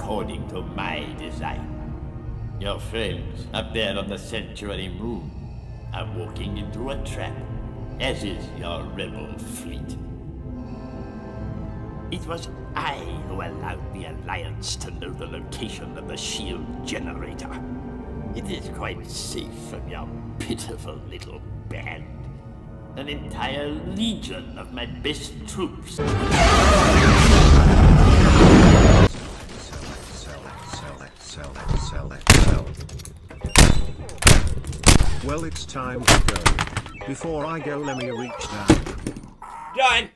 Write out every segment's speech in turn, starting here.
according to my design. Your friends up there on the sanctuary moon are walking into a trap, as is your rebel fleet. It was I who allowed the Alliance to know the location of the shield generator. It is quite safe from your pitiful little band. An entire legion of my best troops. Sell. Well, it's time to go. Before I go, let me reach down. Done.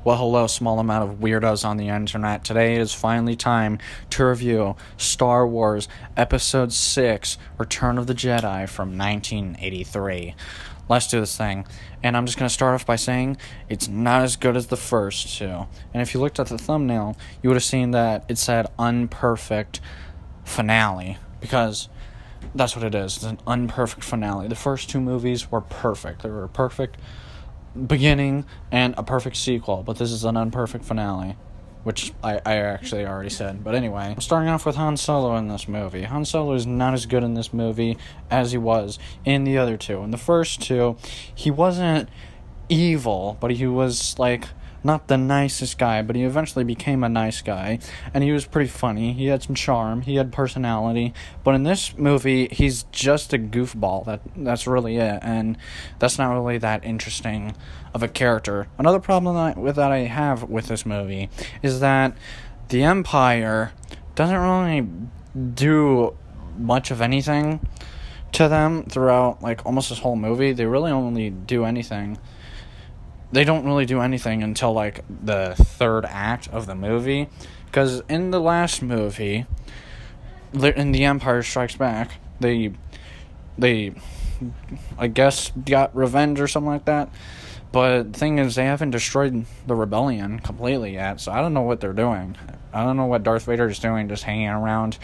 Well, hello, small amount of weirdos on the internet. Today is finally time to review Star Wars Episode 6, Return of the Jedi from 1983. Let's do this thing. And I'm just going to start off by saying it's not as good as the first two. And if you looked at the thumbnail, you would have seen that it said unperfect finale. Because that's what it is. It's an unperfect finale. The first two movies were perfect. They were a perfect beginning and a perfect sequel, but this is an unperfect finale, which I actually already said. But anyway, I'm starting off with Han Solo in this movie. Han Solo is not as good in this movie as he was in the other two. In the first two, he wasn't evil, but he was like not the nicest guy, but he eventually became a nice guy, and he was pretty funny. He had some charm, he had personality, but in this movie, he's just a goofball. That's really it, and that's not really that interesting of a character. Another problem that I have with this movie is that the Empire doesn't really do much of anything to them throughout, like, almost this whole movie. They really only do anything. They don't really do anything until, like, the third act of the movie. Because in the last movie, in The Empire Strikes Back, they I guess, got revenge or something like that. But the thing is, they haven't destroyed the rebellion completely yet, so I don't know what they're doing. I don't know what Darth Vader is doing, just hanging around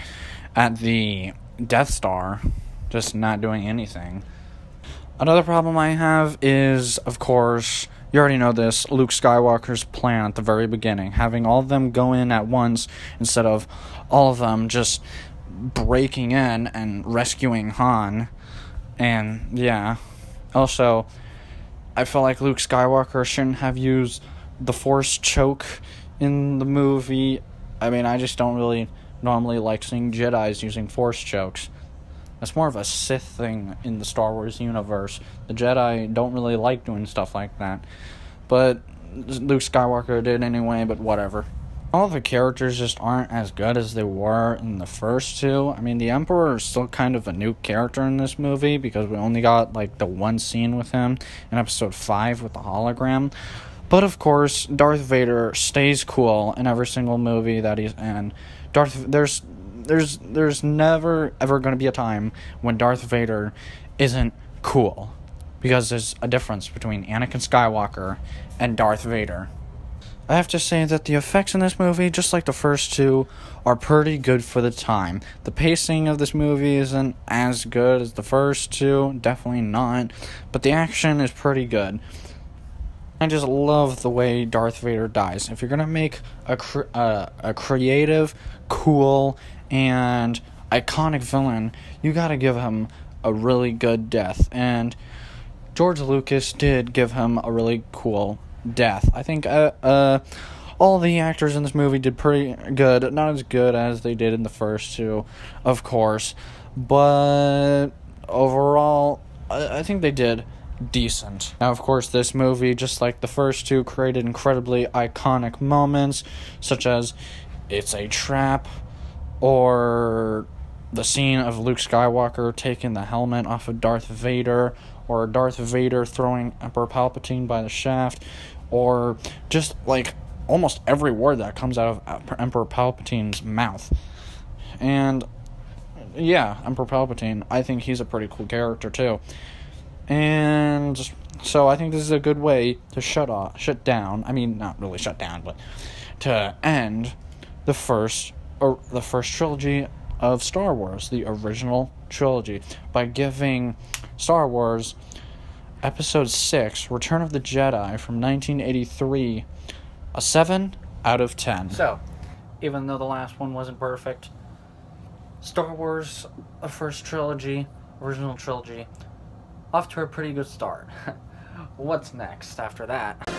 at the Death Star, just not doing anything. Another problem I have is, of course, you already know this, Luke Skywalker's plan at the very beginning, having all of them go in at once instead of all of them just breaking in and rescuing Han. And, yeah. Also, I feel like Luke Skywalker shouldn't have used the Force choke in the movie. I mean, I just don't really normally like seeing Jedis using Force chokes. That's more of a Sith thing in the Star Wars universe. The Jedi don't really like doing stuff like that. But Luke Skywalker did anyway, but whatever. All the characters just aren't as good as they were in the first two. I mean, the Emperor is still kind of a new character in this movie because we only got, like, the one scene with him in Episode 5 with the hologram. But, of course, Darth Vader stays cool in every single movie that he's in. There's never ever going to be a time when Darth Vader isn't cool, because there's a difference between Anakin Skywalker and Darth Vader. I have to say that the effects in this movie, just like the first two, are pretty good for the time. The pacing of this movie isn't as good as the first two, definitely not, but the action is pretty good. I just love the way Darth Vader dies. If you're going to make a creative, cool, and iconic villain, you gotta give him a really good death. And George Lucas did give him a really cool death. I think all the actors in this movie did pretty good. Not as good as they did in the first two, of course. But overall, I think they did decent. Now, of course, this movie, just like the first two, created incredibly iconic moments, such as "It's a trap," or the scene of Luke Skywalker taking the helmet off of Darth Vader, or Darth Vader throwing Emperor Palpatine by the shaft, or just, like, almost every word that comes out of Emperor Palpatine's mouth. And, yeah, Emperor Palpatine, I think he's a pretty cool character, too. And so I think this is a good way to shut down, I mean, not really shut down, but to end the first trilogy of Star Wars, the original trilogy, by giving Star Wars Episode 6, Return of the Jedi from 1983, a 7 out of 10. So, even though the last one wasn't perfect, Star Wars, the first trilogy, original trilogy, off to a pretty good start. What's next after that?